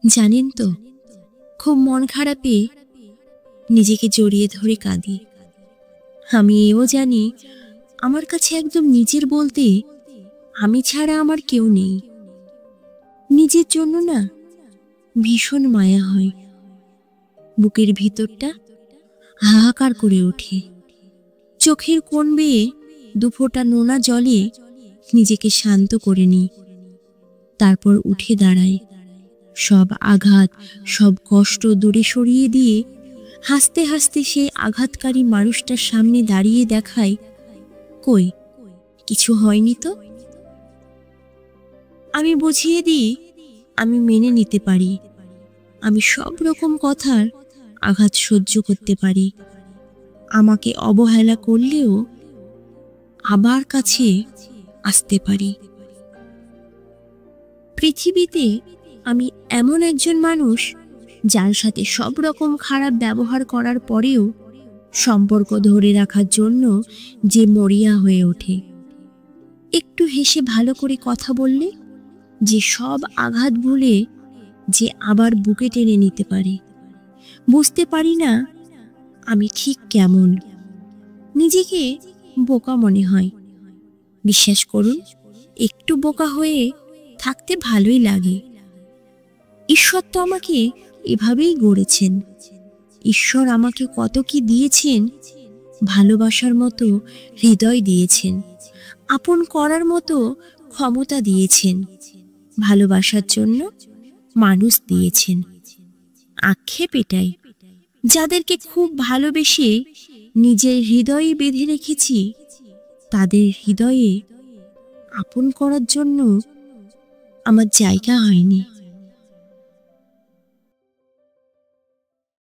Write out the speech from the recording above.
জানেন তো, খুব মন খারাপে নিজেকে জড়িয়ে ধরে কাঁদি। আমি এও জানি আমার কাছে একদম নিজের বলতে আমি ছাড়া আমার কেউ নেই। নিজের জন্য না ভীষণ মায়া হয়, বুকের ভিতরটা হাহাকার করে ওঠে। চোখের কোণ বেয়ে দুফোঁটা নোনা জলে নিজেকে শান্ত করে নিই, তারপর উঠে দাঁড়াই। সব আঘাত, সব কষ্ট দূরে সরিয়ে দিয়ে হাসতে হাসতে সেই আঘাতকারী মানুষটার সামনে দাঁড়িয়ে দেখাই, কই কিছু হয়নি তো। আমি বুঝিয়ে দিই আমি মেনে নিতে পারি, আমি সব রকম কথার আঘাত সহ্য করতে পারি। আমাকে অবহেলা করলেও আবার কাছে আসতে পারি। পৃথিবীতে আমি এমন একজন মানুষ যার সাথে সব রকম খারাপ ব্যবহার করার পরেও সম্পর্ক ধরে রাখার জন্য যে মরিয়া হয়ে ওঠে। একটু হেসে ভালো করে কথা বললে যে সব আঘাত ভুলে যে আবার বুকে টেনে নিতে পারে। বুঝতে পারি না আমি ঠিক কেমন, নিজেকে বোকা মনে হয়। বিশ্বাস করুন, একটু বোকা হয়ে থাকতে ভালোই লাগে। ঈশ্বর তো আমাকে এভাবেই গড়েছেন। ঈশ্বর আমাকে কত কি দিয়েছেন, ভালোবাসার মতো হৃদয় দিয়েছেন, আপন করার মতো ক্ষমতা দিয়েছেন, ভালোবাসার জন্য মানুষ দিয়েছেন। আক্ষেপ এটাই, যাদেরকে খুব ভালোবেসে নিজের হৃদয়ে বেঁধে রেখেছি, তাদের হৃদয়ে আপন করার জন্য আমার জায়গা হয়নি।